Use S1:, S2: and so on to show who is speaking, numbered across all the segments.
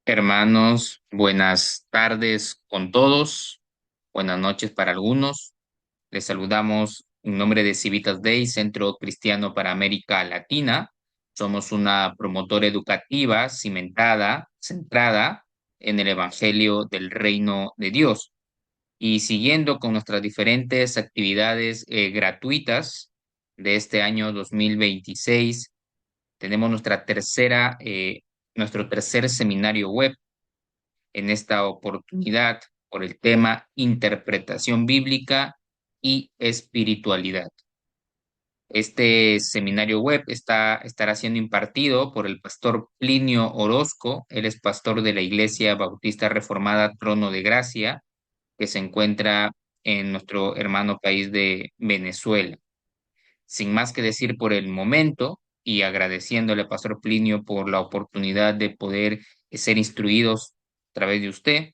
S1: Hermanos, buenas tardes con todos, buenas noches para algunos. Les saludamos en nombre de Civitas Day, Centro Cristiano para América Latina. Somos una promotora educativa cimentada, centrada en el Evangelio del Reino de Dios. Y siguiendo con nuestras diferentes actividades gratuitas de este año 2026, tenemos nuestro tercer seminario web en esta oportunidad por el tema interpretación bíblica y espiritualidad. Este seminario web estará siendo impartido por el pastor Plinio Orozco. Él es pastor de la Iglesia Bautista Reformada Trono de Gracia, que se encuentra en nuestro hermano país de Venezuela. Sin más que decir por el momento, y agradeciéndole al pastor Plinio por la oportunidad de poder ser instruidos a través de usted,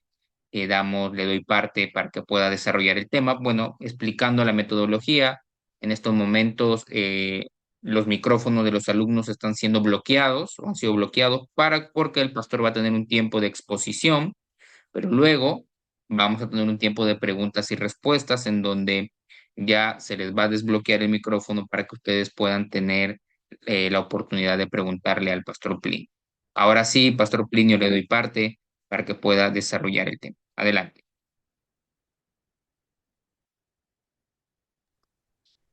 S1: le doy parte para que pueda desarrollar el tema. Bueno, explicando la metodología, en estos momentos los micrófonos de los alumnos están siendo bloqueados o han sido bloqueados porque el pastor va a tener un tiempo de exposición, pero luego vamos a tener un tiempo de preguntas y respuestas en donde ya se les va a desbloquear el micrófono para que ustedes puedan tener la oportunidad de preguntarle al pastor Plinio. Ahora sí, pastor Plinio, le doy parte para que pueda desarrollar el tema. Adelante.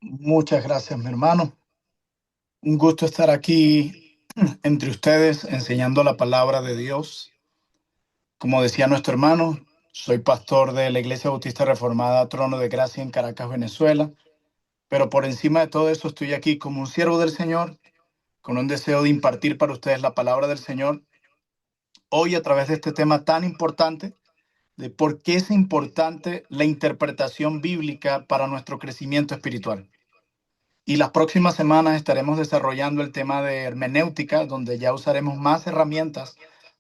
S2: Muchas gracias, mi hermano. Un gusto estar aquí entre ustedes enseñando la palabra de Dios. Como decía nuestro hermano, soy pastor de la Iglesia Bautista Reformada Trono de Gracia en Caracas, Venezuela. Pero por encima de todo eso estoy aquí como un siervo del Señor, con un deseo de impartir para ustedes la palabra del Señor hoy a través de este tema tan importante de por qué es importante la interpretación bíblica para nuestro crecimiento espiritual. Y las próximas semanas estaremos desarrollando el tema de hermenéutica, donde ya usaremos más herramientas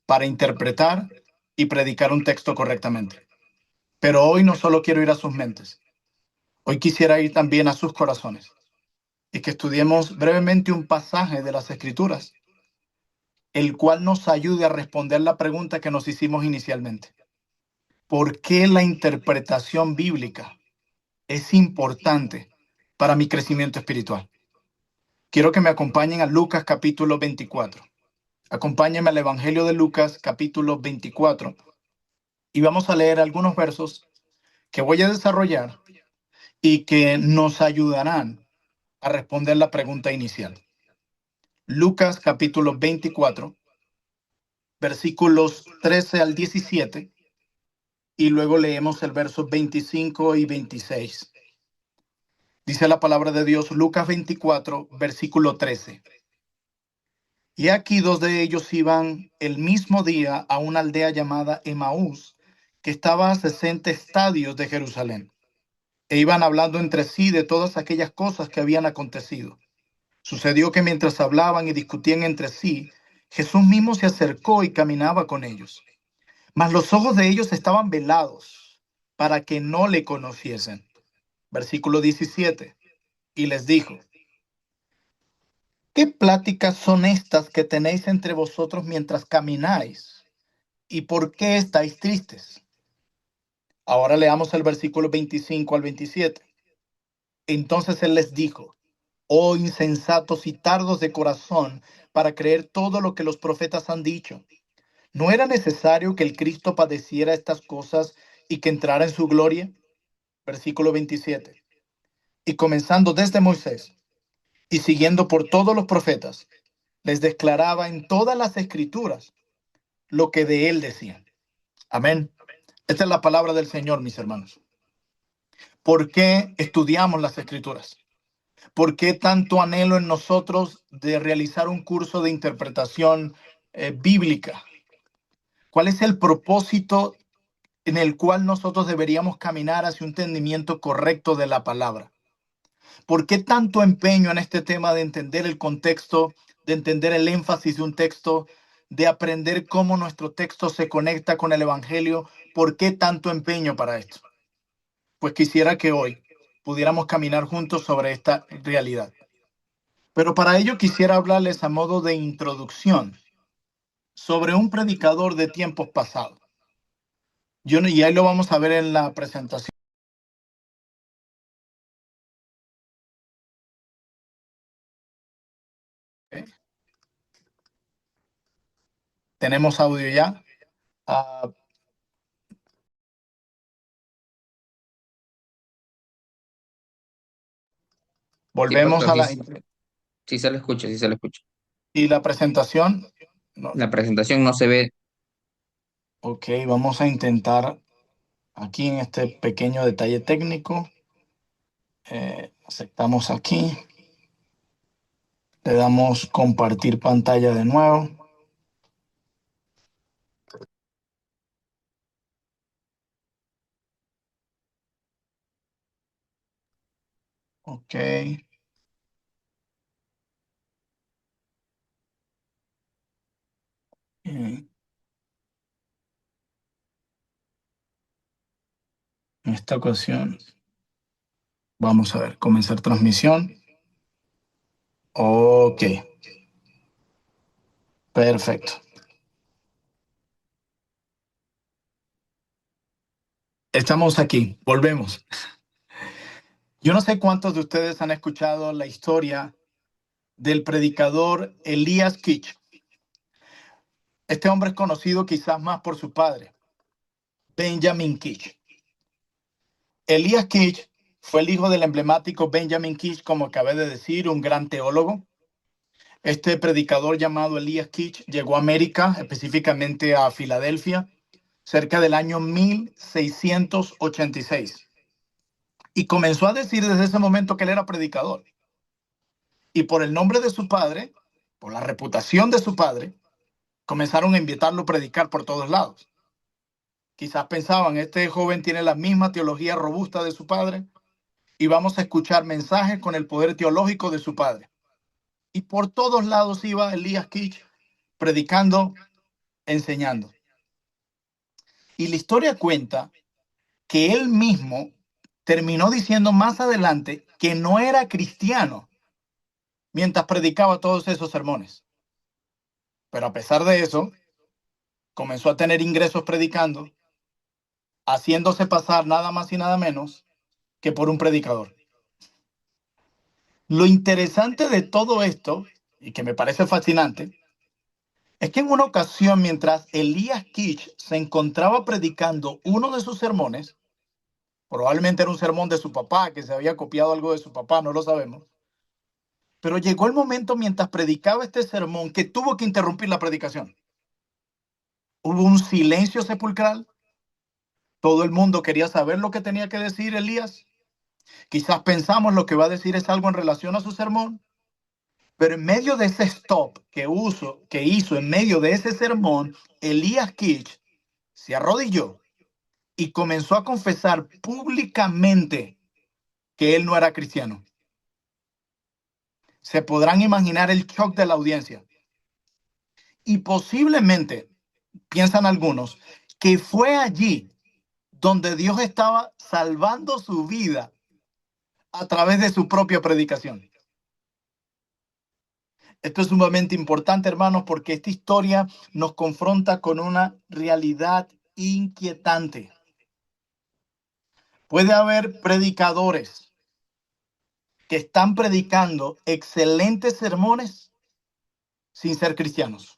S2: para interpretar y predicar un texto correctamente. Pero hoy no solo quiero ir a sus mentes, hoy quisiera ir también a sus corazones y que estudiemos brevemente un pasaje de las Escrituras, el cual nos ayude a responder la pregunta que nos hicimos inicialmente. ¿Por qué la interpretación bíblica es importante para mi crecimiento espiritual? Quiero que me acompañen a Lucas capítulo 24. Acompáñenme al Evangelio de Lucas capítulo 24 y vamos a leer algunos versos que voy a desarrollar y que nos ayudarán a responder la pregunta inicial. Lucas capítulo 24, versículos 13 al 17 y luego leemos el verso 25 y 26. Dice la palabra de Dios, Lucas 24, versículo 13. Y aquí dos de ellos iban el mismo día a una aldea llamada Emaús, que estaba a 60 estadios de Jerusalén, e iban hablando entre sí de todas aquellas cosas que habían acontecido. Sucedió que mientras hablaban y discutían entre sí, Jesús mismo se acercó y caminaba con ellos. Mas los ojos de ellos estaban velados para que no le conociesen. Versículo 17. Y les dijo, ¿qué pláticas son estas que tenéis entre vosotros mientras camináis? ¿Y por qué estáis tristes? Ahora leamos el versículo 25 al 27. Entonces él les dijo, oh insensatos y tardos de corazón, para creer todo lo que los profetas han dicho. ¿No era necesario que el Cristo padeciera estas cosas y que entrara en su gloria? Versículo 27. Y comenzando desde Moisés y siguiendo por todos los profetas, les declaraba en todas las escrituras lo que de él decían. Amén. Esta es la palabra del Señor, mis hermanos. ¿Por qué estudiamos las escrituras? ¿Por qué tanto anhelo en nosotros de realizar un curso de interpretación bíblica? ¿Cuál es el propósito en el cual nosotros deberíamos caminar hacia un entendimiento correcto de la palabra? ¿Por qué tanto empeño en este tema de entender el contexto, de entender el énfasis de un texto, de aprender cómo nuestro texto se conecta con el Evangelio? ¿Por qué tanto empeño para esto? Pues quisiera que hoy pudiéramos caminar juntos sobre esta realidad. Pero para ello quisiera hablarles a modo de introducción sobre un predicador de tiempos pasados. Y ahí lo vamos a ver en la presentación. ¿Ok? ¿Tenemos audio ya? Ah,
S1: Sí,
S2: volvemos
S1: pastor,
S2: a
S1: sí,
S2: la...
S1: sí se lo escucha, sí se lo escucha.
S2: Y la presentación. No.
S1: La presentación no se ve.
S2: Ok, vamos a intentar aquí en este pequeño detalle técnico. Aceptamos aquí. Le damos compartir pantalla de nuevo. Ok. En esta ocasión, vamos a ver, comenzar transmisión. Ok, perfecto. Estamos aquí, volvemos. Yo no sé cuántos de ustedes han escuchado la historia del predicador Elias Kitch. Este hombre es conocido quizás más por su padre, Benjamin Kitch. Elias Kitch fue el hijo del emblemático Benjamin Kitch, como acabé de decir, un gran teólogo. Este predicador llamado Elias Kitch llegó a América, específicamente a Filadelfia, cerca del año 1686. Y comenzó a decir desde ese momento que él era predicador. Y por el nombre de su padre, por la reputación de su padre, comenzaron a invitarlo a predicar por todos lados. Quizás pensaban, este joven tiene la misma teología robusta de su padre y vamos a escuchar mensajes con el poder teológico de su padre. Y por todos lados iba Elias Kitch predicando, enseñando. Y la historia cuenta que él mismo terminó diciendo más adelante que no era cristiano mientras predicaba todos esos sermones. Pero a pesar de eso, comenzó a tener ingresos predicando, haciéndose pasar nada más y nada menos que por un predicador. Lo interesante de todo esto, y que me parece fascinante, es que en una ocasión, mientras Elias Kitch se encontraba predicando uno de sus sermones, probablemente era un sermón de su papá, que se había copiado algo de su papá, no lo sabemos, pero llegó el momento mientras predicaba este sermón que tuvo que interrumpir la predicación. Hubo un silencio sepulcral, todo el mundo quería saber lo que tenía que decir Elías. Quizás pensamos lo que va a decir es algo en relación a su sermón, pero en medio de ese stop que hizo en medio de ese sermón, Elías Kitch se arrodilló y comenzó a confesar públicamente que él no era cristiano. Se podrán imaginar el shock de la audiencia. Y posiblemente, piensan algunos, que fue allí donde Dios estaba salvando su vida a través de su propia predicación. Esto es sumamente importante, hermanos, porque esta historia nos confronta con una realidad inquietante. Puede haber predicadores que están predicando excelentes sermones sin ser cristianos,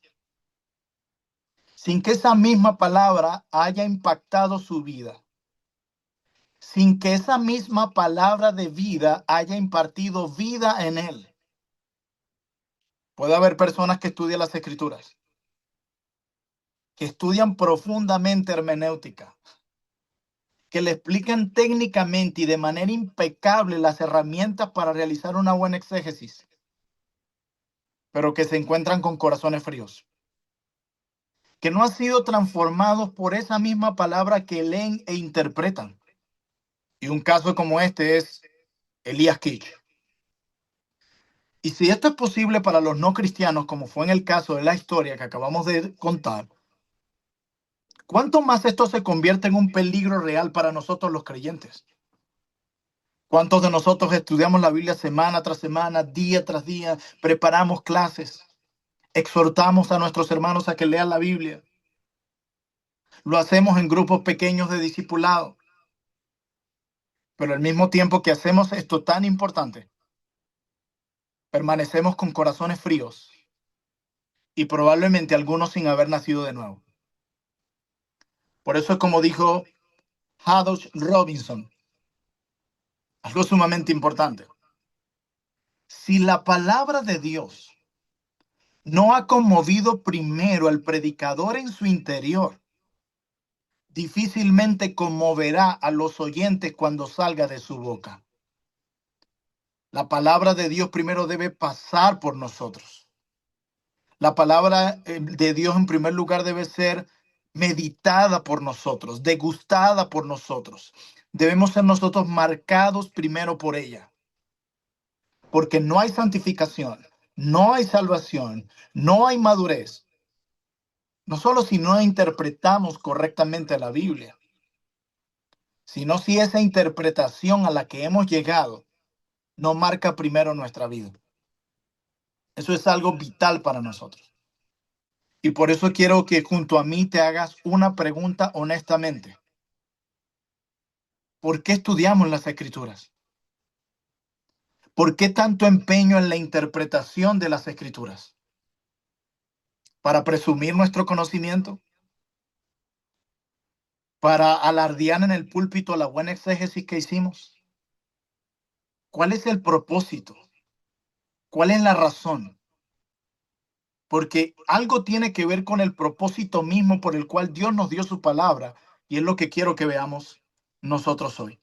S2: sin que esa misma palabra haya impactado su vida, sin que esa misma palabra de vida haya impartido vida en él. Puede haber personas que estudian las escrituras, que estudian profundamente hermenéutica, que le explican técnicamente y de manera impecable las herramientas para realizar una buena exégesis, pero que se encuentran con corazones fríos, que no han sido transformados por esa misma palabra que leen e interpretan. Y un caso como este es Elias Kitch. Y si esto es posible para los no cristianos, como fue en el caso de la historia que acabamos de contar, ¿cuánto más esto se convierte en un peligro real para nosotros los creyentes? ¿Cuántos de nosotros estudiamos la Biblia semana tras semana, día tras día, preparamos clases, Exhortamos a nuestros hermanos a que lean la Biblia. Lo hacemos en grupos pequeños de discipulado. Pero al mismo tiempo que hacemos esto tan importante, permanecemos con corazones fríos y probablemente algunos sin haber nacido de nuevo. Por eso es como dijo Hadosh Robinson, algo sumamente importante. Si la palabra de Dios no ha conmovido primero al predicador en su interior, difícilmente conmoverá a los oyentes cuando salga de su boca. La palabra de Dios primero debe pasar por nosotros. La palabra de Dios en primer lugar debe ser meditada por nosotros, degustada por nosotros. Debemos ser nosotros marcados primero por ella, porque no hay santificación, no hay salvación, no hay madurez. No solo si no interpretamos correctamente la Biblia, sino si esa interpretación a la que hemos llegado no marca primero nuestra vida. Eso es algo vital para nosotros. Y por eso quiero que junto a mí te hagas una pregunta honestamente. ¿Por qué estudiamos las Escrituras? ¿Por qué tanto empeño en la interpretación de las Escrituras? ¿Para presumir nuestro conocimiento? ¿Para alardear en el púlpito la buena exégesis que hicimos? ¿Cuál es el propósito? ¿Cuál es la razón? Porque algo tiene que ver con el propósito mismo por el cual Dios nos dio su palabra, y es lo que quiero que veamos nosotros hoy.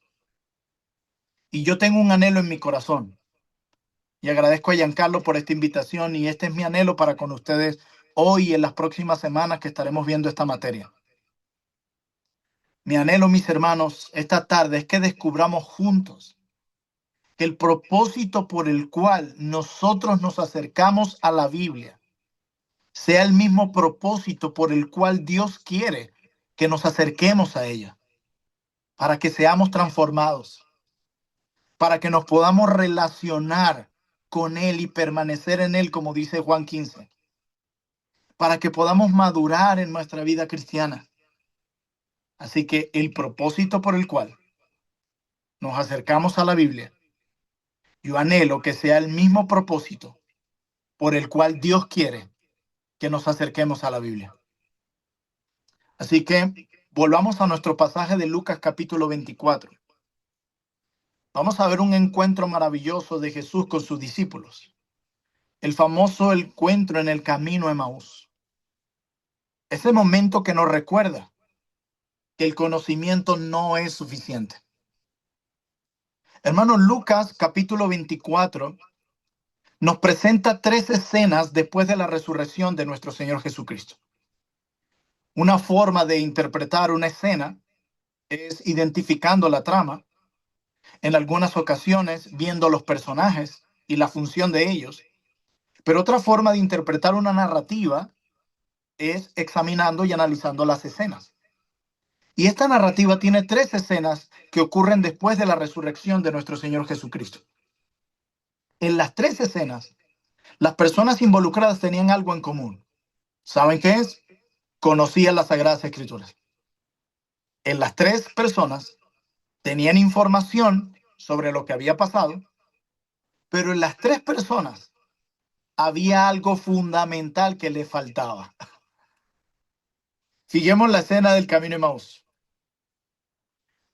S2: Y yo tengo un anhelo en mi corazón, y agradezco a Giancarlo por esta invitación, y este es mi anhelo para con ustedes hoy y en las próximas semanas que estaremos viendo esta materia. Mi anhelo, mis hermanos, esta tarde es que descubramos juntos que el propósito por el cual nosotros nos acercamos a la Biblia sea el mismo propósito por el cual Dios quiere que nos acerquemos a ella, para que seamos transformados, para que nos podamos relacionar con Él y permanecer en Él, como dice Juan 15, para que podamos madurar en nuestra vida cristiana. Así que el propósito por el cual nos acercamos a la Biblia, yo anhelo que sea el mismo propósito por el cual Dios quiere que nos acerquemos a la Biblia. Así que volvamos a nuestro pasaje de Lucas capítulo 24. Vamos a ver un encuentro maravilloso de Jesús con sus discípulos. El famoso encuentro en el camino a Emaús. Ese momento que nos recuerda que el conocimiento no es suficiente. Hermano, Lucas capítulo 24 nos presenta tres escenas después de la resurrección de nuestro Señor Jesucristo. Una forma de interpretar una escena es identificando la trama, en algunas ocasiones viendo los personajes y la función de ellos. Pero otra forma de interpretar una narrativa es examinando y analizando las escenas. Y esta narrativa tiene tres escenas que ocurren después de la resurrección de nuestro Señor Jesucristo. En las tres escenas, las personas involucradas tenían algo en común. ¿Saben qué es? Conocían las Sagradas Escrituras. En las tres personas tenían información sobre lo que había pasado, pero en las tres personas había algo fundamental que le faltaba. Fijemos la escena del camino de Emaús.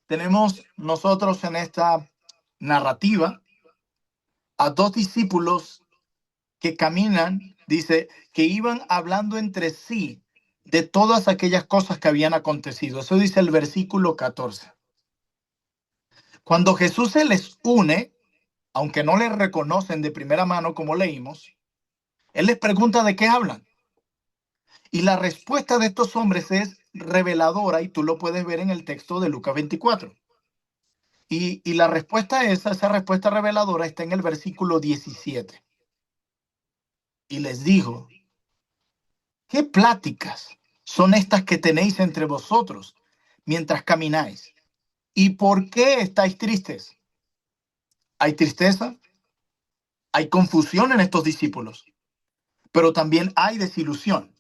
S2: Tenemos nosotros en esta narrativa a dos discípulos que caminan, dice, que iban hablando entre sí de todas aquellas cosas que habían acontecido. Eso dice el versículo 14. Cuando Jesús se les une, aunque no les reconocen de primera mano como leímos, Él les pregunta de qué hablan. Y la respuesta de estos hombres es reveladora y tú lo puedes ver en el texto de Lucas 24. Y la respuesta esa respuesta reveladora está en el versículo 17. Y les dijo, ¿qué pláticas son estas que tenéis entre vosotros mientras camináis? ¿Y por qué estáis tristes? ¿Hay tristeza? ¿Hay confusión en estos discípulos? pero también hay desilusión.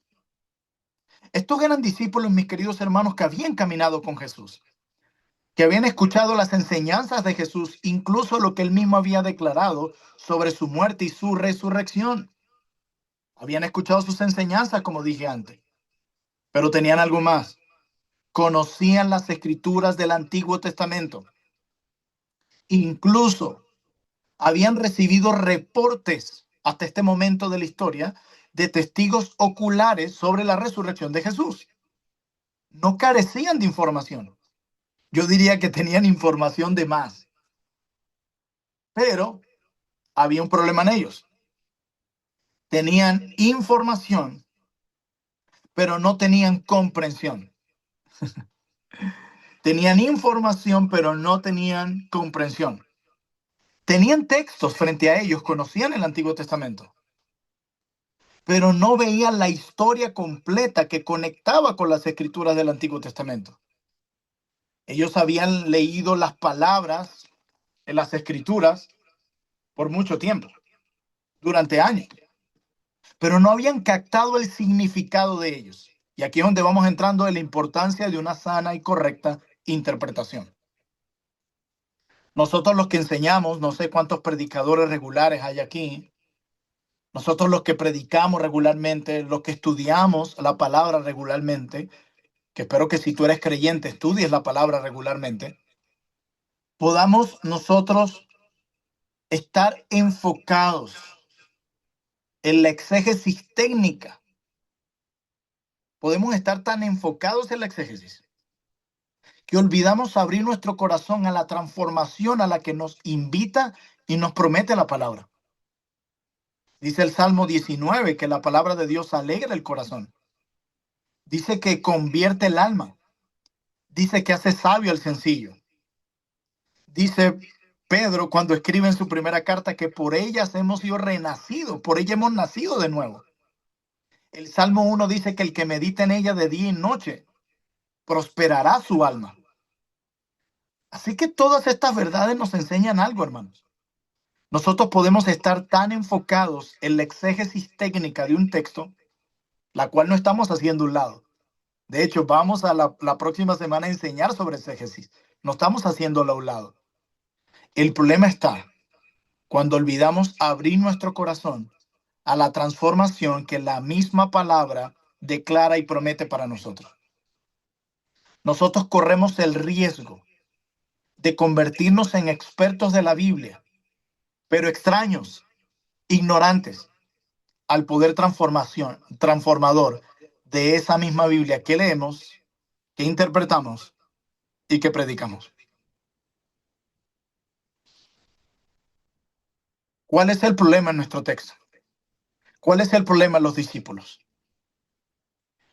S2: Estos eran discípulos, mis queridos hermanos, que habían caminado con Jesús, que habían escuchado las enseñanzas de Jesús, incluso lo que él mismo había declarado sobre su muerte y su resurrección. Habían escuchado sus enseñanzas, como dije antes, pero tenían algo más. Conocían las escrituras del Antiguo Testamento. Incluso habían recibido reportes hasta este momento de la historia de testigos oculares sobre la resurrección de Jesús. No carecían de información. Yo diría que tenían información de más, pero había un problema en ellos. Tenían información, pero no tenían comprensión. Tenían información, pero no tenían comprensión. Tenían textos frente a ellos, conocían el Antiguo Testamento, pero no veían la historia completa que conectaba con las escrituras del Antiguo Testamento. Ellos habían leído las palabras en las escrituras por mucho tiempo, durante años, pero no habían captado el significado de ellos. Y aquí es donde vamos entrando en la importancia de una sana y correcta interpretación. Nosotros los que enseñamos, no sé cuántos predicadores regulares hay aquí, nosotros los que predicamos regularmente, los que estudiamos la palabra regularmente, que espero que si tú eres creyente estudies la palabra regularmente, podamos nosotros estar enfocados en la exégesis técnica. Podemos estar tan enfocados en la exégesis que olvidamos abrir nuestro corazón a la transformación a la que nos invita y nos promete la palabra. Dice el Salmo 19 que la palabra de Dios alegra el corazón. Dice que convierte el alma. Dice que hace sabio al sencillo. Dice Pedro cuando escribe en su primera carta que por ellas hemos sido renacidos, por ella hemos nacido de nuevo. El Salmo 1 dice que el que medita en ella de día y noche prosperará su alma. Así que todas estas verdades nos enseñan algo, hermanos. Nosotros podemos estar tan enfocados en la exégesis técnica de un texto, la cual no estamos haciendo a un lado. De hecho, vamos a la próxima semana a enseñar sobre exégesis. No estamos haciéndolo a un lado. El problema está cuando olvidamos abrir nuestro corazón a la transformación que la misma palabra declara y promete para nosotros. Nosotros corremos el riesgo de convertirnos en expertos de la Biblia, pero extraños, ignorantes al poder transformador de esa misma Biblia que leemos, que interpretamos y que predicamos. ¿Cuál es el problema en nuestro texto? ¿Cuál es el problema en los discípulos?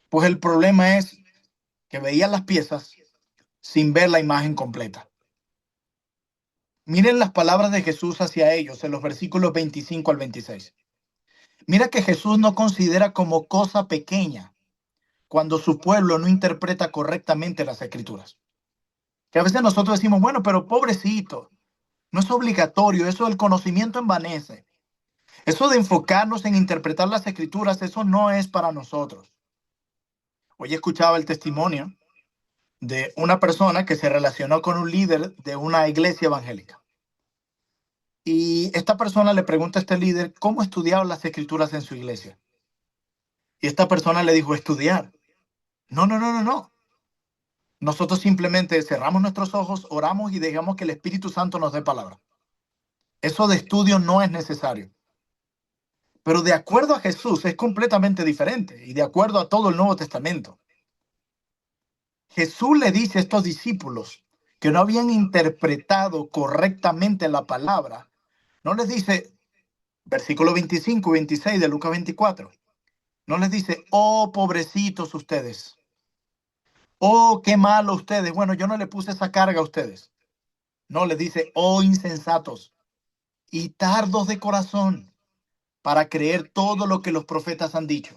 S2: Pues el problema es que veían las piezas sin ver la imagen completa. Miren las palabras de Jesús hacia ellos en los versículos 25 al 26. Mira que Jesús no considera como cosa pequeña cuando su pueblo no interpreta correctamente las escrituras. Que a veces nosotros decimos, bueno, pero pobrecito, no es obligatorio, eso del conocimiento envanece. Eso de enfocarnos en interpretar las escrituras, eso no es para nosotros. Hoy escuchaba el testimonio de una persona que se relacionó con un líder de una iglesia evangélica. Y esta persona le pregunta a este líder cómo estudiaba las escrituras en su iglesia. Y esta persona le dijo, estudiar. No, no, no, no, no. Nosotros simplemente cerramos nuestros ojos, oramos y dejamos que el Espíritu Santo nos dé palabra. Eso de estudio no es necesario. Pero de acuerdo a Jesús es completamente diferente y de acuerdo a todo el Nuevo Testamento. Jesús le dice a estos discípulos que no habían interpretado correctamente la palabra. No les dice, versículo 25 y 26 de Lucas 24, no les dice, oh, pobrecitos ustedes. Oh, qué malo ustedes. Bueno, yo no le puse esa carga a ustedes. No, les dice, oh, insensatos y tardos de corazón para creer todo lo que los profetas han dicho.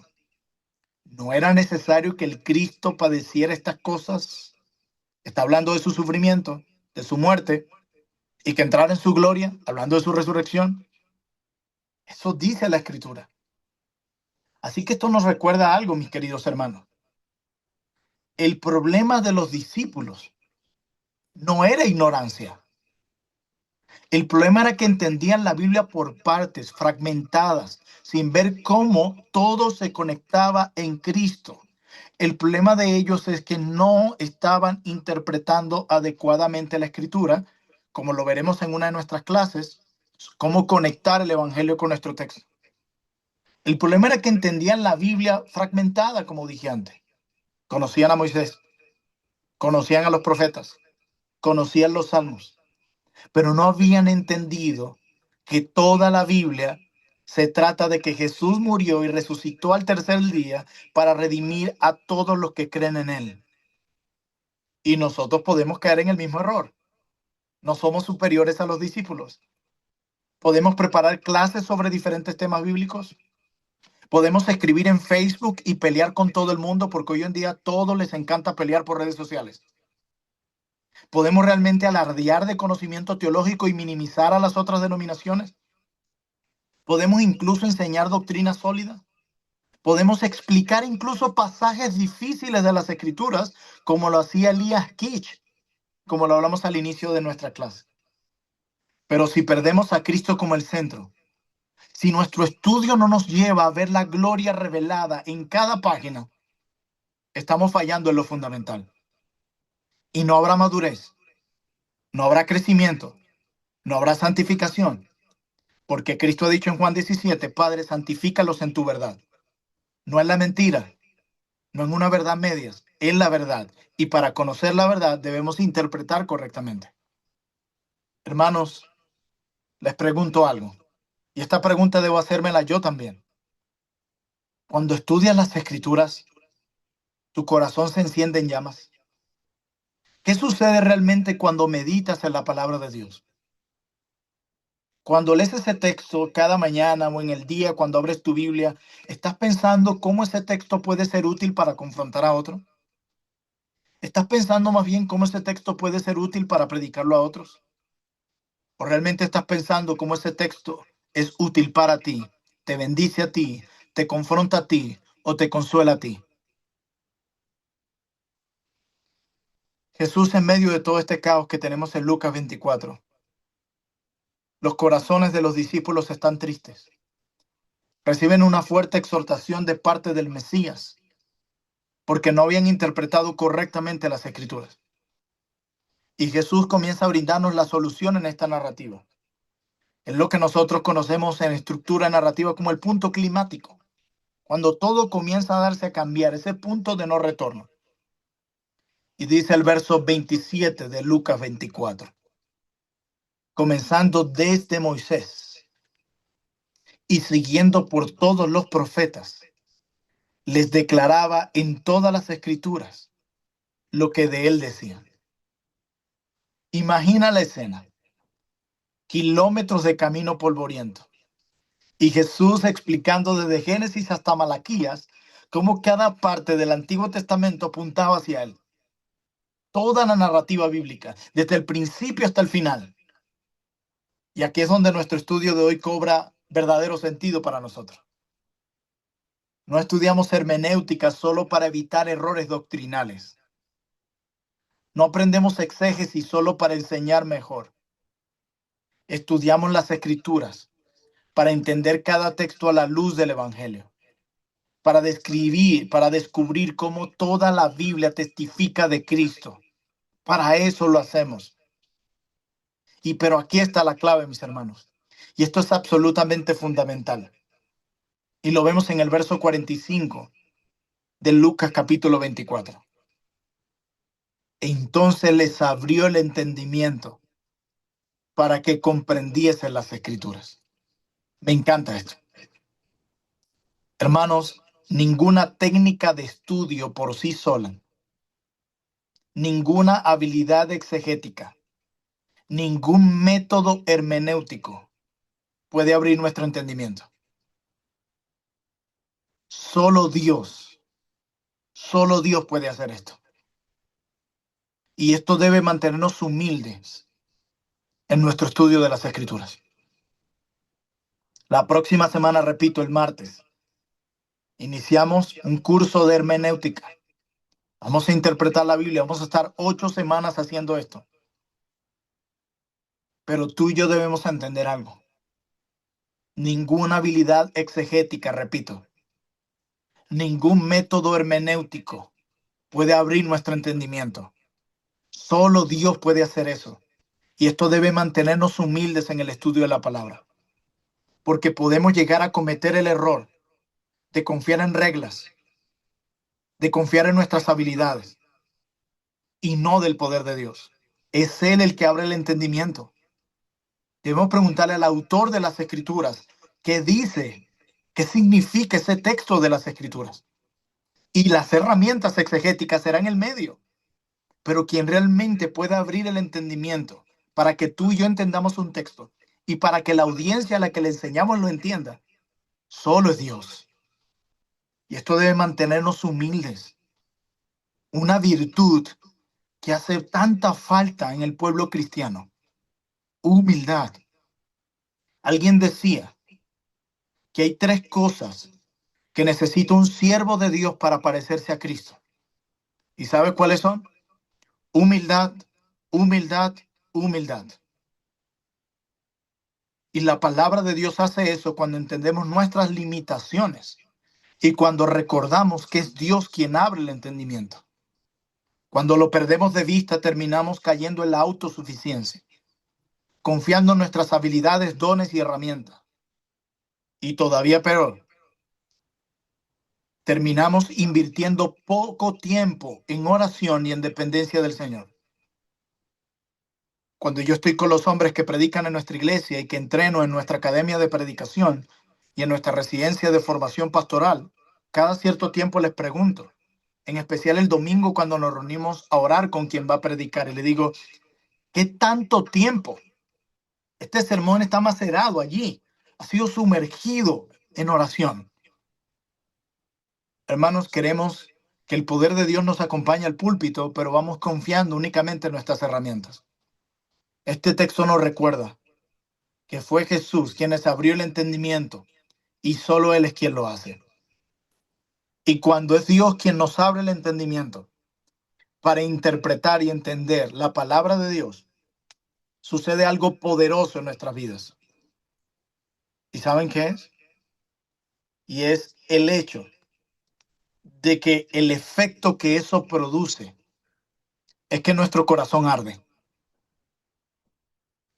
S2: ¿No era necesario que el Cristo padeciera estas cosas? Está hablando de su sufrimiento, de su muerte, y que entrara en su gloria, hablando de su resurrección. Eso dice la Escritura. Así que esto nos recuerda algo, mis queridos hermanos. El problema de los discípulos no era ignorancia. El problema era que entendían la Biblia por partes, fragmentadas, sin ver cómo todo se conectaba en Cristo. El problema de ellos es que no estaban interpretando adecuadamente la Escritura, como lo veremos en una de nuestras clases, cómo conectar el Evangelio con nuestro texto. El problema era que entendían la Biblia fragmentada, como dije antes. Conocían a Moisés, conocían a los profetas, conocían los salmos, pero no habían entendido que toda la Biblia se trata de que Jesús murió y resucitó al tercer día para redimir a todos los que creen en él. Y nosotros podemos caer en el mismo error. No somos superiores a los discípulos. Podemos preparar clases sobre diferentes temas bíblicos. Podemos escribir en Facebook y pelear con todo el mundo porque hoy en día a todos les encanta pelear por redes sociales. Podemos realmente alardear de conocimiento teológico y minimizar a las otras denominaciones. Podemos incluso enseñar doctrina sólida. Podemos explicar incluso pasajes difíciles de las Escrituras, como lo hacía Elias Kitch, como lo hablamos al inicio de nuestra clase. Pero si perdemos a Cristo como el centro, si nuestro estudio no nos lleva a ver la gloria revelada en cada página, estamos fallando en lo fundamental. Y no habrá madurez, no habrá crecimiento, no habrá santificación, porque Cristo ha dicho en Juan 17, Padre, santifícalos en tu verdad. No es la mentira, no en una verdad medias, es la verdad. Y para conocer la verdad debemos interpretar correctamente. Hermanos, les pregunto algo. Y esta pregunta debo hacérmela yo también. Cuando estudias las Escrituras, tu corazón se enciende en llamas. ¿Qué sucede realmente cuando meditas en la palabra de Dios? Cuando lees ese texto cada mañana o en el día, cuando abres tu Biblia, ¿estás pensando cómo ese texto puede ser útil para confrontar a otro? ¿Estás pensando más bien cómo ese texto puede ser útil para predicarlo a otros? ¿O realmente estás pensando cómo ese texto es útil para ti, te bendice a ti, te confronta a ti o te consuela a ti? Jesús, en medio de todo este caos que tenemos en Lucas 24, los corazones de los discípulos están tristes. Reciben una fuerte exhortación de parte del Mesías porque no habían interpretado correctamente las Escrituras. Y Jesús comienza a brindarnos la solución en esta narrativa. Es lo que nosotros conocemos en estructura narrativa como el punto climático, cuando todo comienza a darse a cambiar, ese punto de no retorno. Y dice el verso 27 de Lucas 24, comenzando desde Moisés y siguiendo por todos los profetas, les declaraba en todas las escrituras lo que de él decían. Imagina la escena, kilómetros de camino polvoriento, y Jesús explicando desde Génesis hasta Malaquías cómo cada parte del Antiguo Testamento apuntaba hacia él. Toda la narrativa bíblica, desde el principio hasta el final. Y aquí es donde nuestro estudio de hoy cobra verdadero sentido para nosotros. No estudiamos hermenéutica solo para evitar errores doctrinales. No aprendemos exégesis solo para enseñar mejor. Estudiamos las escrituras para entender cada texto a la luz del Evangelio, para describir, para descubrir cómo toda la Biblia testifica de Cristo. Para eso lo hacemos. Pero aquí está la clave, mis hermanos. Y esto es absolutamente fundamental. Y lo vemos en el verso 45 de Lucas capítulo 24. Entonces les abrió el entendimiento para que comprendiesen las escrituras. Me encanta esto. Hermanos, ninguna técnica de estudio por sí sola, ninguna habilidad exegética, ningún método hermenéutico puede abrir nuestro entendimiento. Solo Dios puede hacer esto. Y esto debe mantenernos humildes en nuestro estudio de las escrituras. La próxima semana, repito, el martes, Iniciamos un curso de hermenéutica. Vamos a interpretar la Biblia. Vamos a estar 8 semanas haciendo esto. Pero tú y yo debemos entender algo. Ninguna habilidad exegética, repito, ningún método hermenéutico puede abrir nuestro entendimiento. Solo Dios puede hacer eso. Y esto debe mantenernos humildes en el estudio de la palabra. Porque podemos llegar a cometer el error de confiar en reglas, de confiar en nuestras habilidades y no del poder de Dios. Es Él el que abre el entendimiento. Debemos preguntarle al autor de las Escrituras qué dice, qué significa ese texto de las Escrituras. Y las herramientas exegéticas serán el medio. Pero quien realmente pueda abrir el entendimiento para que tú y yo entendamos un texto y para que la audiencia a la que le enseñamos lo entienda, solo es Dios. Y esto debe mantenernos humildes. Una virtud que hace tanta falta en el pueblo cristiano. Humildad. Alguien decía que hay 3 cosas que necesita un siervo de Dios para parecerse a Cristo. ¿Y sabe cuáles son? Humildad, humildad, humildad. Y la palabra de Dios hace eso cuando entendemos nuestras limitaciones y cuando recordamos que es Dios quien abre el entendimiento. Cuando lo perdemos de vista, terminamos cayendo en la autosuficiencia, confiando en nuestras habilidades, dones y herramientas. Y todavía peor, terminamos invirtiendo poco tiempo en oración y en dependencia del Señor. Cuando yo estoy con los hombres que predican en nuestra iglesia y que entreno en nuestra academia de predicación y en nuestra residencia de formación pastoral, cada cierto tiempo les pregunto, en especial el domingo cuando nos reunimos a orar con quien va a predicar, y le digo, ¿qué tanto tiempo? Este sermón está macerado allí, ha sido sumergido en oración. Hermanos, queremos que el poder de Dios nos acompañe al púlpito, pero vamos confiando únicamente en nuestras herramientas. Este texto nos recuerda que fue Jesús quien les abrió el entendimiento y solo Él es quien lo hace. Y cuando es Dios quien nos abre el entendimiento para interpretar y entender la palabra de Dios, sucede algo poderoso en nuestras vidas. ¿Y saben qué es? Y es el hecho de que el efecto que eso produce es que nuestro corazón arde.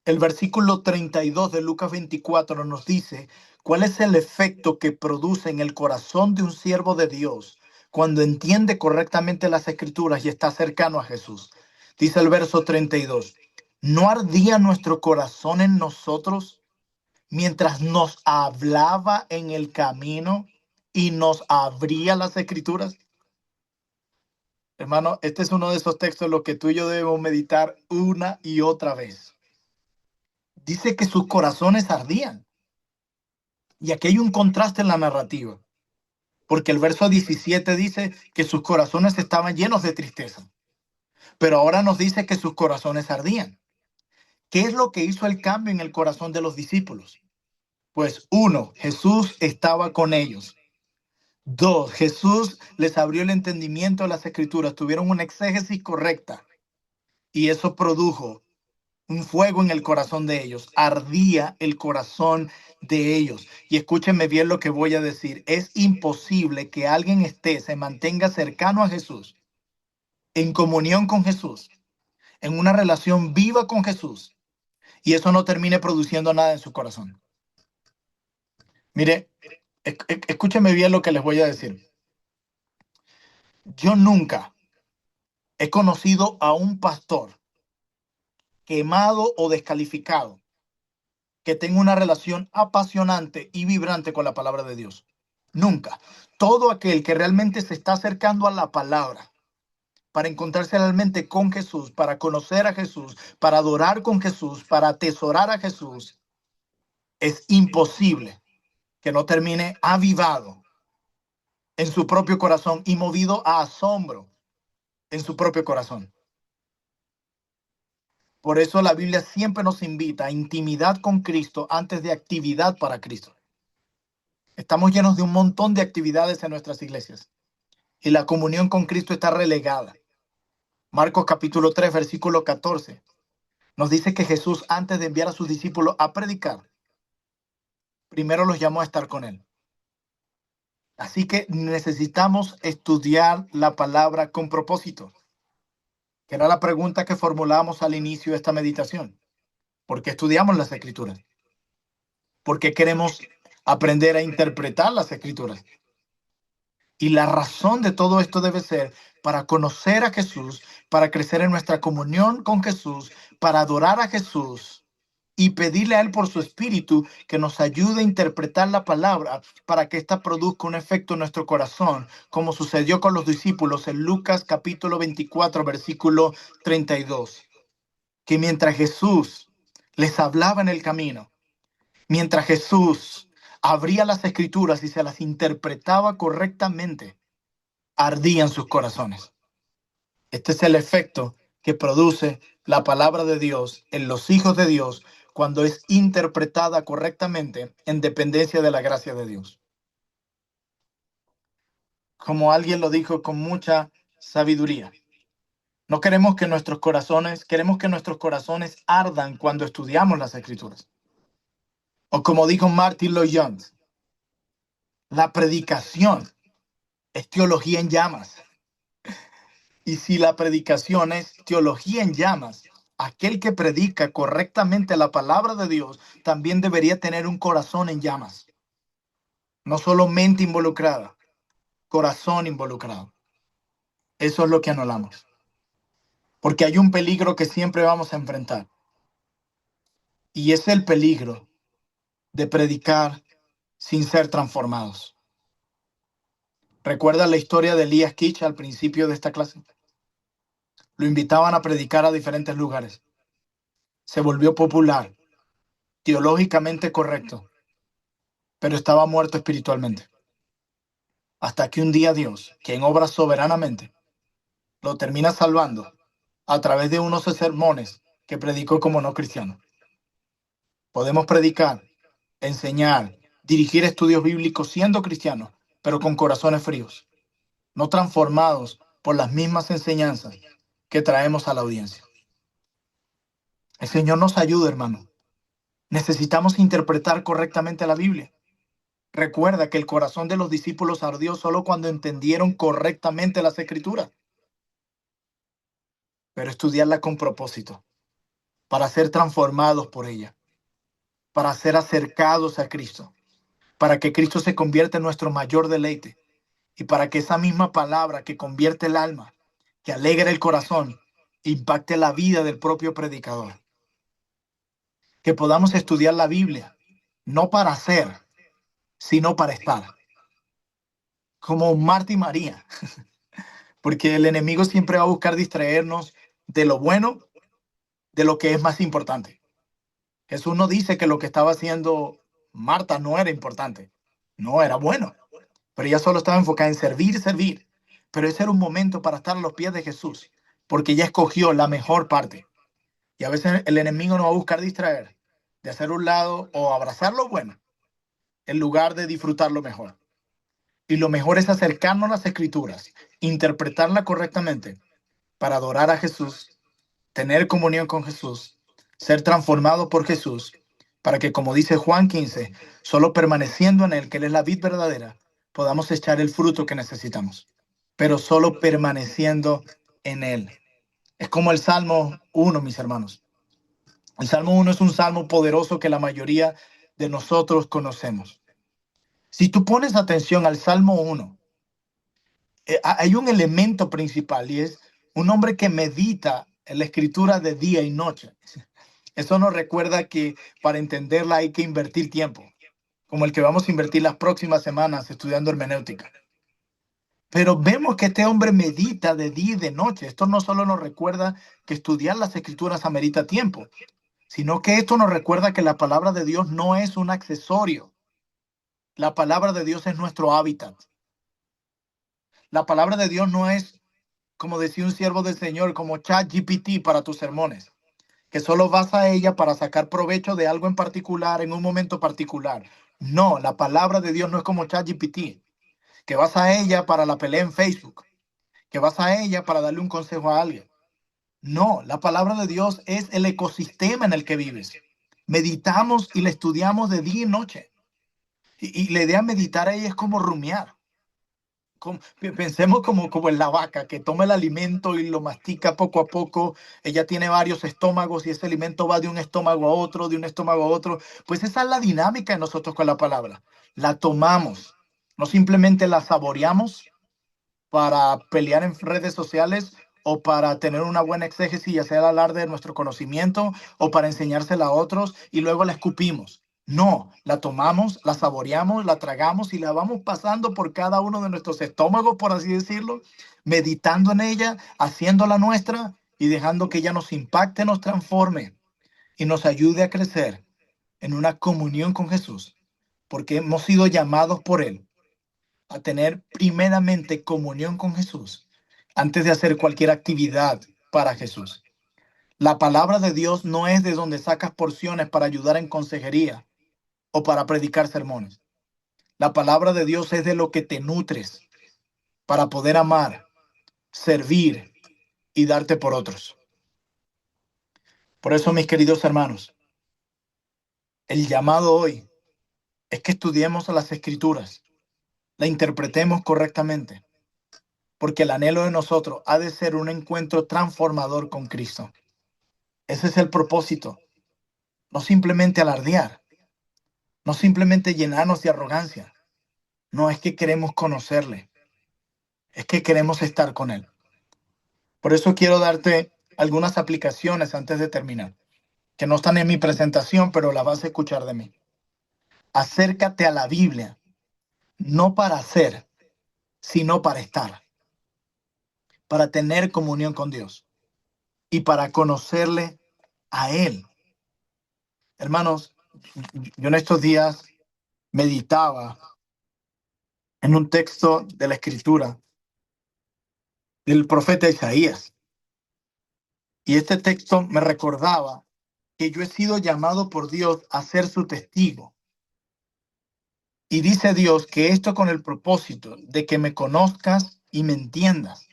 S2: El versículo 32 de Lucas 24 nos dice cuál es el efecto que produce en el corazón de un siervo de Dios cuando entiende correctamente las escrituras y está cercano a Jesús. Dice el verso 32, ¿no ardía nuestro corazón en nosotros mientras nos hablaba en el camino y nos abría las escrituras? Hermano, este es uno de esos textos en los que tú y yo debemos meditar una y otra vez. Dice que sus corazones ardían. Y aquí hay un contraste en la narrativa, porque el verso 17 dice que sus corazones estaban llenos de tristeza, pero ahora nos dice que sus corazones ardían. ¿Qué es lo que hizo el cambio en el corazón de los discípulos? Pues 1, Jesús estaba con ellos. 2, Jesús les abrió el entendimiento de las escrituras, tuvieron una exégesis correcta y eso produjo un fuego en el corazón de ellos, ardía el corazón de ellos. Y escúchenme bien lo que voy a decir, es imposible que alguien se mantenga cercano a Jesús, en comunión con Jesús, en una relación viva con Jesús, y eso no termine produciendo nada en su corazón. Mire, escúchenme bien lo que les voy a decir. Yo nunca he conocido a un pastor quemado o descalificado que tenga una relación apasionante y vibrante con la palabra de Dios. Nunca. Todo aquel que realmente se está acercando a la palabra para encontrarse realmente con Jesús, para conocer a Jesús, para adorar con Jesús, para atesorar a Jesús, es imposible que no termine avivado en su propio corazón y movido a asombro en su propio corazón. Por eso la Biblia siempre nos invita a intimidad con Cristo antes de actividad para Cristo. Estamos llenos de un montón de actividades en nuestras iglesias y la comunión con Cristo está relegada. Marcos capítulo 3, versículo 14, nos dice que Jesús, antes de enviar a sus discípulos a predicar, primero los llamó a estar con él. Así que necesitamos estudiar la palabra con propósito, que era la pregunta que formulamos al inicio de esta meditación. ¿Por qué estudiamos las escrituras? ¿Por qué queremos aprender a interpretar las escrituras? Y la razón de todo esto debe ser para conocer a Jesús, para crecer en nuestra comunión con Jesús, para adorar a Jesús y pedirle a Él por su Espíritu que nos ayude a interpretar la palabra para que ésta produzca un efecto en nuestro corazón, como sucedió con los discípulos en Lucas capítulo 24, versículo 32. Que mientras Jesús les hablaba en el camino, mientras Jesús abría las escrituras y se las interpretaba correctamente, ardían sus corazones. Este es el efecto que produce la palabra de Dios en los hijos de Dios cuando es interpretada correctamente en dependencia de la gracia de Dios. Como alguien lo dijo con mucha sabiduría, no queremos que nuestros corazones ardan cuando estudiamos las escrituras. O como dijo Martin Lloyd Jones, la predicación es teología en llamas. Y si la predicación es teología en llamas, aquel que predica correctamente la palabra de Dios también debería tener un corazón en llamas. No solo mente involucrada, corazón involucrado. Eso es lo que anhelamos. Porque hay un peligro que siempre vamos a enfrentar. Y es el peligro de predicar sin ser transformados. ¿Recuerda la historia de Elias Kitch al principio de esta clase? Lo invitaban a predicar a diferentes lugares. Se volvió popular, teológicamente correcto, pero estaba muerto espiritualmente. Hasta que un día Dios, quien obra soberanamente, lo termina salvando a través de unos sermones que predicó como no cristiano. Podemos predicar, enseñar, dirigir estudios bíblicos siendo cristianos, pero con corazones fríos, no transformados por las mismas enseñanzas que traemos a la audiencia. El Señor nos ayuda, hermano. Necesitamos interpretar correctamente la Biblia. Recuerda que el corazón de los discípulos ardió solo cuando entendieron correctamente las escrituras, pero estudiarla con propósito, para ser transformados por ella, para ser acercados a Cristo, para que Cristo se convierta en nuestro mayor deleite y para que esa misma palabra que convierte el alma, que alegra el corazón, impacte la vida del propio predicador. Que podamos estudiar la Biblia, no para hacer, sino para estar, como Marta y María, porque el enemigo siempre va a buscar distraernos de lo bueno, de lo que es más importante. Jesús no dice que lo que estaba haciendo Marta no era importante, no era bueno, pero ella solo estaba enfocada en servir, servir. Pero ese era un momento para estar a los pies de Jesús, porque ella escogió la mejor parte. Y a veces el enemigo nos va a buscar distraer, de hacer un lado o abrazar lo bueno, en lugar de disfrutar lo mejor. Y lo mejor es acercarnos a las escrituras, interpretarla correctamente para adorar a Jesús, tener comunión con Jesús, ser transformado por Jesús, para que, como dice Juan 15, solo permaneciendo en Él, que Él es la vid verdadera, podamos echar el fruto que necesitamos. Pero solo permaneciendo en Él. Es como el Salmo 1, mis hermanos. El Salmo 1 es un salmo poderoso que la mayoría de nosotros conocemos. Si tú pones atención al Salmo 1, hay un elemento principal y es un hombre que medita en la escritura de día y noche. Eso nos recuerda que para entenderla hay que invertir tiempo, como el que vamos a invertir las próximas semanas estudiando hermenéutica. Pero vemos que este hombre medita de día y de noche. Esto no solo nos recuerda que estudiar las escrituras amerita tiempo, sino que esto nos recuerda que la palabra de Dios no es un accesorio. La palabra de Dios es nuestro hábitat. La palabra de Dios no es, como decía un siervo del Señor, como ChatGPT para tus sermones, que solo vas a ella para sacar provecho de algo en particular en un momento particular. No, la palabra de Dios no es como ChatGPT, que vas a ella para la pelea en Facebook, que vas a ella para darle un consejo a alguien. No, la palabra de Dios es el ecosistema en el que vives. Meditamos y la estudiamos de día y noche. Y la idea de meditar ahí es como rumiar. Pensemos como en la vaca que toma el alimento y lo mastica poco a poco. Ella tiene varios estómagos y ese alimento va de un estómago a otro, de un estómago a otro. Pues esa es la dinámica de nosotros con la palabra. La tomamos, no simplemente la saboreamos para pelear en redes sociales o para tener una buena exégesis y hacer alarde de nuestro conocimiento o para enseñársela a otros y luego la escupimos. No, la tomamos, la saboreamos, la tragamos y la vamos pasando por cada uno de nuestros estómagos, por así decirlo, meditando en ella, haciéndola nuestra y dejando que ella nos impacte, nos transforme y nos ayude a crecer en una comunión con Jesús, porque hemos sido llamados por Él a tener primeramente comunión con Jesús antes de hacer cualquier actividad para Jesús. La palabra de Dios no es de donde sacas porciones para ayudar en consejería o para predicar sermones. La palabra de Dios es de lo que te nutres para poder amar, servir y darte por otros. Por eso, mis queridos hermanos, el llamado hoy es que estudiemos las escrituras, la interpretemos correctamente, porque el anhelo de nosotros ha de ser un encuentro transformador con Cristo. Ese es el propósito, no simplemente alardear, no simplemente llenarnos de arrogancia, no es que queremos conocerle, es que queremos estar con Él. Por eso quiero darte algunas aplicaciones antes de terminar, que no están en mi presentación, pero las vas a escuchar de mí. Acércate a la Biblia, no para hacer, sino para estar, para tener comunión con Dios y para conocerle a Él. Hermanos, yo en estos días meditaba en un texto de la Escritura del profeta Isaías. Y este texto me recordaba que yo he sido llamado por Dios a ser su testigo. Y dice Dios que esto con el propósito de que me conozcas y me entiendas.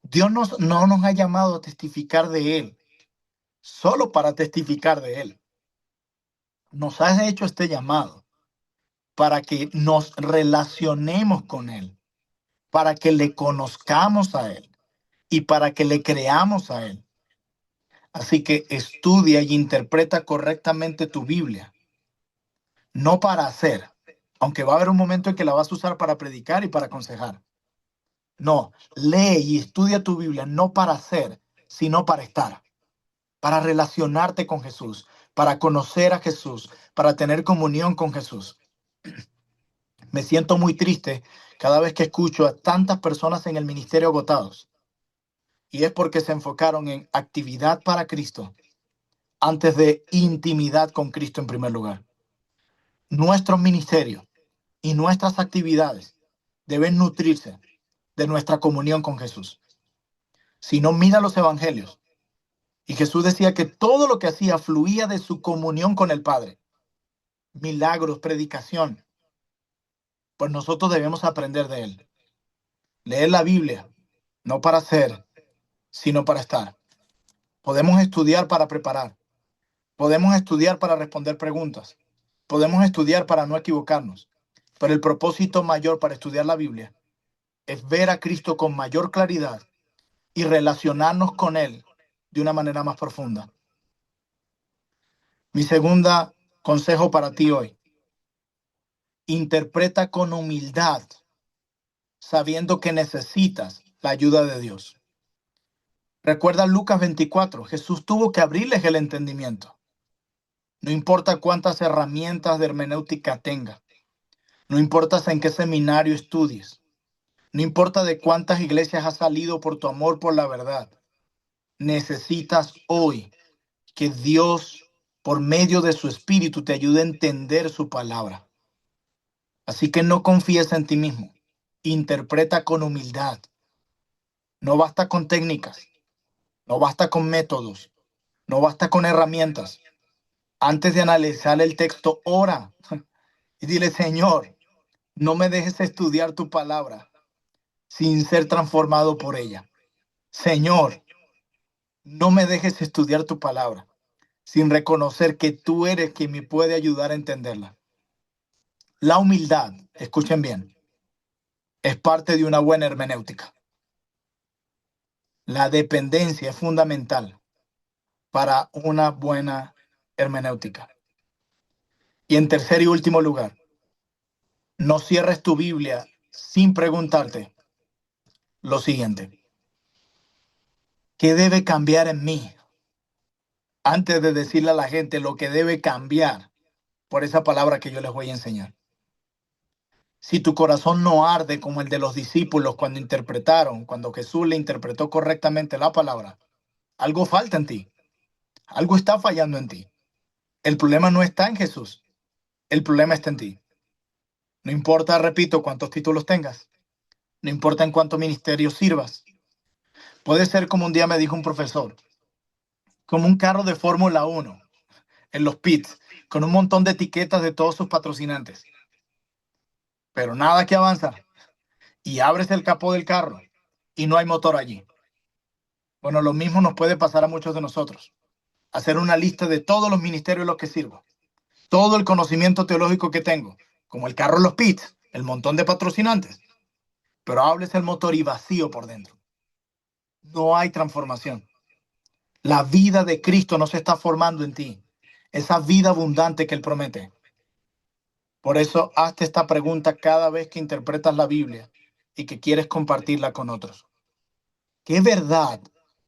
S2: Dios no nos ha llamado a testificar de Él, solo para testificar de Él. Nos ha hecho este llamado para que nos relacionemos con Él, para que le conozcamos a Él y para que le creamos a Él. Así que estudia y interpreta correctamente tu Biblia, no para hacer, aunque va a haber un momento en que la vas a usar para predicar y para aconsejar. No, lee y estudia tu Biblia no para hacer, sino para estar, para relacionarte con Jesús, para conocer a Jesús, para tener comunión con Jesús. Me siento muy triste cada vez que escucho a tantas personas en el ministerio agotados. Y es porque se enfocaron en actividad para Cristo antes de intimidad con Cristo en primer lugar. Nuestros ministerios y nuestras actividades deben nutrirse de nuestra comunión con Jesús. Si no, mira los evangelios. Y Jesús decía que todo lo que hacía fluía de su comunión con el Padre. Milagros, predicación. Pues nosotros debemos aprender de Él. Leer la Biblia, no para hacer, sino para estar. Podemos estudiar para preparar. Podemos estudiar para responder preguntas. Podemos estudiar para no equivocarnos. Pero el propósito mayor para estudiar la Biblia es ver a Cristo con mayor claridad y relacionarnos con Él de una manera más profunda. Mi segunda consejo para ti hoy: interpreta con humildad, sabiendo que necesitas la ayuda de Dios. Recuerda Lucas 24, Jesús tuvo que abrirles el entendimiento. No importa cuántas herramientas de hermenéutica tengas, no importa en qué seminario estudies, no importa de cuántas iglesias has salido por tu amor por la verdad, necesitas hoy que Dios, por medio de su Espíritu, te ayude a entender su palabra. Así que no confíes en ti mismo. Interpreta con humildad. No basta con técnicas, no basta con métodos, no basta con herramientas. Antes de analizar el texto, ora. y dile, Señor, no me dejes estudiar tu palabra sin ser transformado por ella. Señor, no me dejes estudiar tu palabra sin reconocer que tú eres quien me puede ayudar a entenderla. La humildad, escuchen bien, es parte de una buena hermenéutica. La dependencia es fundamental para una buena hermenéutica. Y en tercer y último lugar, no cierres tu Biblia sin preguntarte lo siguiente: ¿qué debe cambiar en mí? Antes de decirle a la gente lo que debe cambiar por esa palabra que yo les voy a enseñar. Si tu corazón no arde como el de los discípulos cuando interpretaron, cuando Jesús le interpretó correctamente la palabra, algo falta en ti, algo está fallando en ti. El problema no está en Jesús, el problema está en ti. No importa, repito, cuántos títulos tengas, no importa en cuánto ministerio sirvas. Puede ser como un día me dijo un profesor, como un carro de Fórmula 1 en los pits, con un montón de etiquetas de todos sus patrocinantes, pero nada que avanza. Y abres el capó del carro y no hay motor allí. Bueno, lo mismo nos puede pasar a muchos de nosotros. Hacer una lista de todos los ministerios en los que sirvo, todo el conocimiento teológico que tengo, como el carro en los pits, el montón de patrocinantes, pero hables el motor y vacío por dentro. No hay transformación. La vida de Cristo no se está formando en ti. Esa vida abundante que Él promete. Por eso, hazte esta pregunta cada vez que interpretas la Biblia y que quieres compartirla con otros. ¿Qué verdad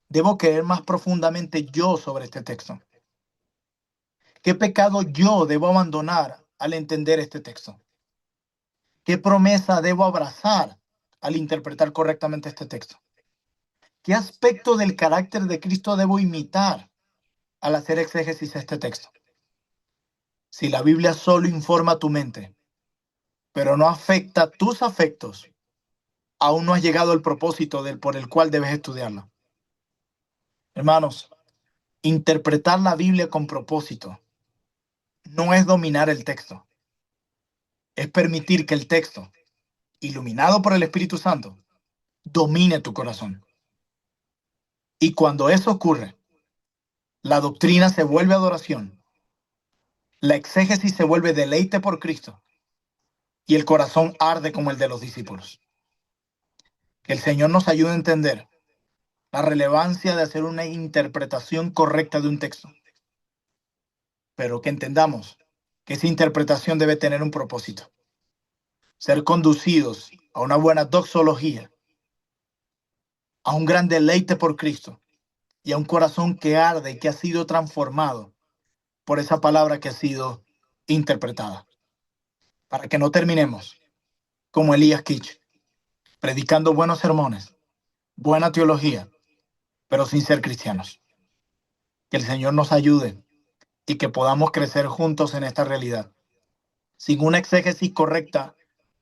S2: debo creer más profundamente yo sobre este texto? ¿Qué pecado yo debo abandonar al entender este texto? ¿Qué promesa debo abrazar al interpretar correctamente este texto? ¿Qué aspecto del carácter de Cristo debo imitar al hacer exégesis a este texto? Si la Biblia solo informa tu mente, pero no afecta tus afectos, aún no has llegado al propósito por el cual debes estudiarla. Hermanos, interpretar la Biblia con propósito no es dominar el texto, es permitir que el texto, iluminado por el Espíritu Santo, domine tu corazón. Y cuando eso ocurre, la doctrina se vuelve adoración, la exégesis se vuelve deleite por Cristo y el corazón arde como el de los discípulos. Que el Señor nos ayude a entender la relevancia de hacer una interpretación correcta de un texto, pero que entendamos que esa interpretación debe tener un propósito: ser conducidos a una buena doxología, a un gran deleite por Cristo y a un corazón que arde y que ha sido transformado por esa palabra que ha sido interpretada. Para que no terminemos como Elías Kitch, predicando buenos sermones, buena teología, pero sin ser cristianos. Que el Señor nos ayude y que podamos crecer juntos en esta realidad. Sin una exégesis correcta,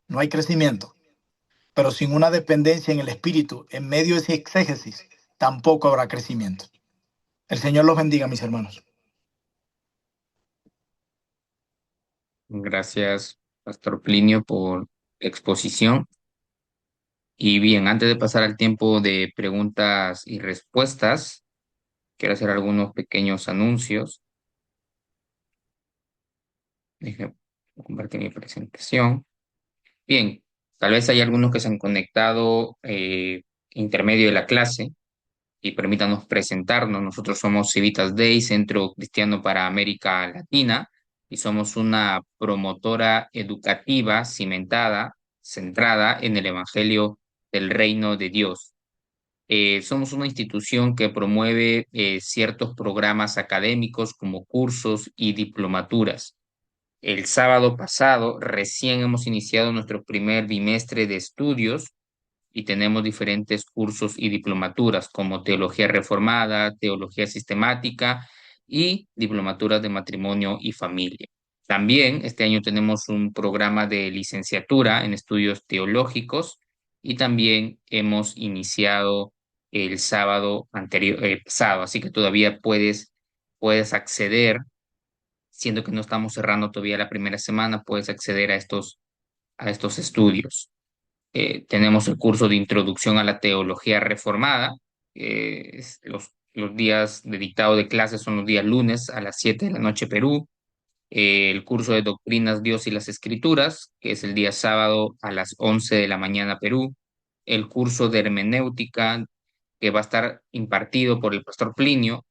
S2: no hay crecimiento, pero sin una dependencia en el Espíritu, en medio de esa exégesis, tampoco habrá crecimiento. El Señor los bendiga, mis hermanos.
S1: Gracias, Pastor Plinio, por la exposición. Y bien, antes de pasar al tiempo de preguntas y respuestas, quiero hacer algunos pequeños anuncios. Déjenme compartir mi presentación. Bien, tal vez hay algunos que se han conectado intermedio de la clase y permítanos presentarnos. Nosotros somos Civitas Day, Centro Cristiano para América Latina, y somos una promotora educativa cimentada, centrada en el Evangelio del Reino de Dios. Somos una institución que promueve ciertos programas académicos como cursos y diplomaturas. El sábado pasado recién hemos iniciado nuestro primer bimestre de estudios y tenemos diferentes cursos y diplomaturas como Teología Reformada, Teología Sistemática y Diplomaturas de Matrimonio y Familia. También este año tenemos un programa de licenciatura en estudios teológicos y también hemos iniciado el sábado anterior, pasado, así que todavía puedes acceder siendo que no estamos cerrando todavía la primera semana, puedes acceder a estos estudios. Tenemos el curso de Introducción a la Teología Reformada. Los días de dictado de clases son los días lunes a las 7 de la noche Perú. El curso de Doctrinas, Dios y las Escrituras, que es el día sábado a las 11 de la mañana Perú. El curso de Hermenéutica, que va a estar impartido por el pastor Plinio.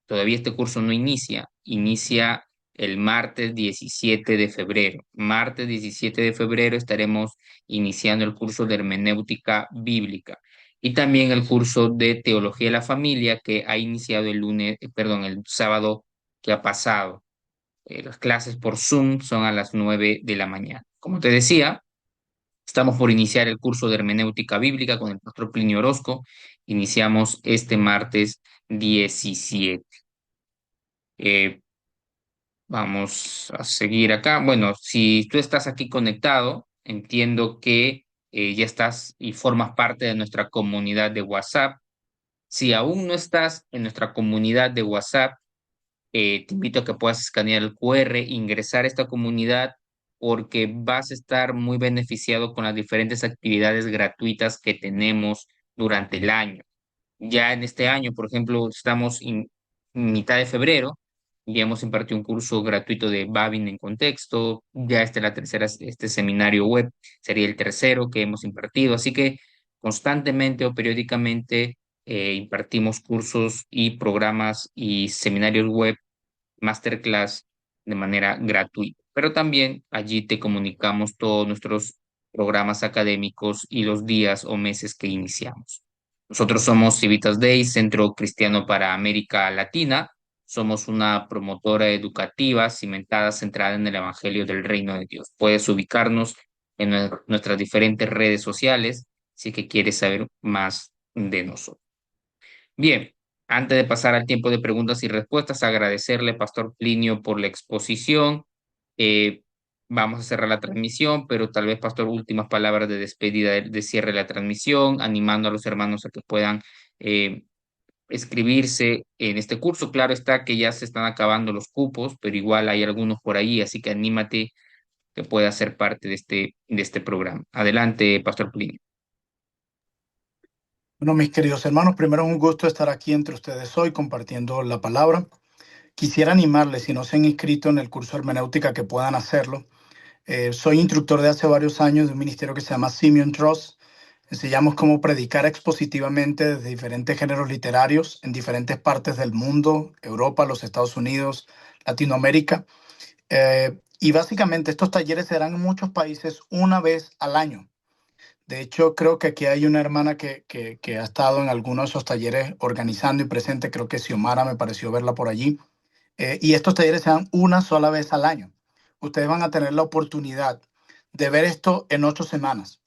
S1: Todavía este curso no inicia el martes 17 de febrero. Martes 17 de febrero estaremos iniciando el curso de hermenéutica bíblica y también el curso de teología de la familia que ha iniciado el sábado que ha pasado. Las clases por Zoom son a las 9 de la mañana. Como te decía, estamos por iniciar el curso de hermenéutica bíblica con el pastor Plinio Orozco. Iniciamos este martes 17. Eh, Vamos a seguir acá. Bueno, si tú estás aquí conectado, entiendo que ya estás y formas parte de nuestra comunidad de WhatsApp. Si aún no estás en nuestra comunidad de WhatsApp, te invito a que puedas escanear el QR, ingresar a esta comunidad, porque vas a estar muy beneficiado con las diferentes actividades gratuitas que tenemos durante el año. Ya en este año, por ejemplo, estamos en mitad de febrero, ya hemos impartido un curso gratuito de Babin en contexto, ya este la tercera, este seminario web sería el tercero que hemos impartido, así que constantemente o periódicamente impartimos cursos y programas y seminarios web, masterclass de manera gratuita, pero también allí te comunicamos todos nuestros programas académicos y los días o meses que iniciamos. Nosotros somos Civitas Day, Centro Cristiano para América Latina. Somos una promotora educativa cimentada, centrada en el Evangelio del Reino de Dios. Puedes ubicarnos en nuestras diferentes redes sociales si es que quieres saber más de nosotros. Bien, antes de pasar al tiempo de preguntas y respuestas, agradecerle, Pastor Plinio, por la exposición. Eh, Vamos a cerrar la transmisión, pero tal vez, Pastor, últimas palabras de despedida, de cierre de la transmisión, animando a los hermanos a que puedan eh, escribirse en este curso. Claro está que ya se están acabando los cupos, pero igual hay algunos por ahí, así que anímate que puedas ser parte de este programa. Adelante, Pastor Plinio.
S2: Bueno, mis queridos hermanos, primero es un gusto estar aquí entre ustedes hoy compartiendo la palabra. Quisiera animarles, si no se han inscrito en el curso de hermenéutica, que puedan hacerlo. Soy instructor de hace varios años de un ministerio que se llama Simeon Trust. Enseñamos cómo predicar expositivamente desde diferentes géneros literarios en diferentes partes del mundo, Europa, los Estados Unidos, Latinoamérica. Y básicamente estos talleres se dan en muchos países una vez al año. De hecho, creo que aquí hay una hermana que ha estado en algunos de esos talleres organizando y presente. Creo que Xiomara me pareció verla por allí. Y estos talleres se dan una sola vez al año. Ustedes van a tener la oportunidad de ver esto en 8 semanas.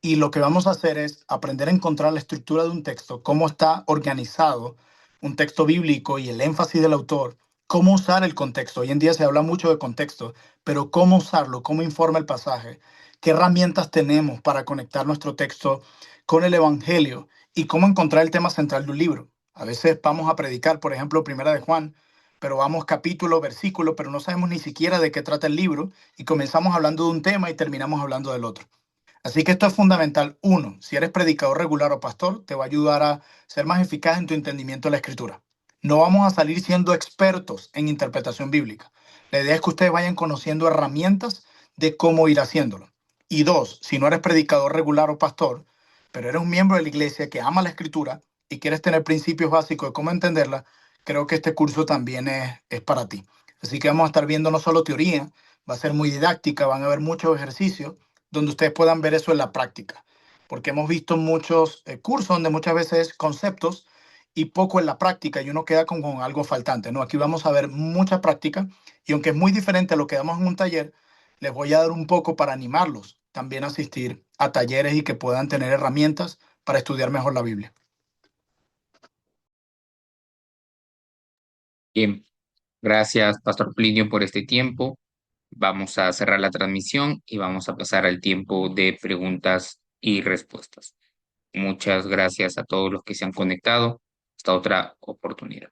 S2: Y lo que vamos a hacer es aprender a encontrar la estructura de un texto, cómo está organizado un texto bíblico y el énfasis del autor, cómo usar el contexto. Hoy en día se habla mucho de contexto, pero cómo usarlo, cómo informa el pasaje, qué herramientas tenemos para conectar nuestro texto con el Evangelio y cómo encontrar el tema central de un libro. A veces vamos a predicar, por ejemplo, Primera de Juan, pero vamos capítulo, versículo, pero no sabemos ni siquiera de qué trata el libro y comenzamos hablando de un tema y terminamos hablando del otro. Así que esto es fundamental. Uno, si eres predicador regular o pastor, te va a ayudar a ser más eficaz en tu entendimiento de la escritura. No vamos a salir siendo expertos en interpretación bíblica. La idea es que ustedes vayan conociendo herramientas de cómo ir haciéndolo. Y dos, si no eres predicador regular o pastor, pero eres un miembro de la iglesia que ama la escritura y quieres tener principios básicos de cómo entenderla, creo que este curso también es para ti. Así que vamos a estar viendo no solo teoría, va a ser muy didáctica, van a haber muchos ejercicios donde ustedes puedan ver eso en la práctica. Porque hemos visto muchos cursos donde muchas veces conceptos y poco en la práctica y uno queda con algo faltante, ¿no? Aquí vamos a ver mucha práctica y aunque es muy diferente a lo que damos en un taller, les voy a dar un poco para animarlos también a asistir a talleres y que puedan tener herramientas para estudiar mejor la Biblia.
S1: Bien, gracias, Pastor Plinio, por este tiempo. Vamos a cerrar la transmisión y vamos a pasar al tiempo de preguntas y respuestas. Muchas gracias a todos los que se han conectado. Hasta otra oportunidad.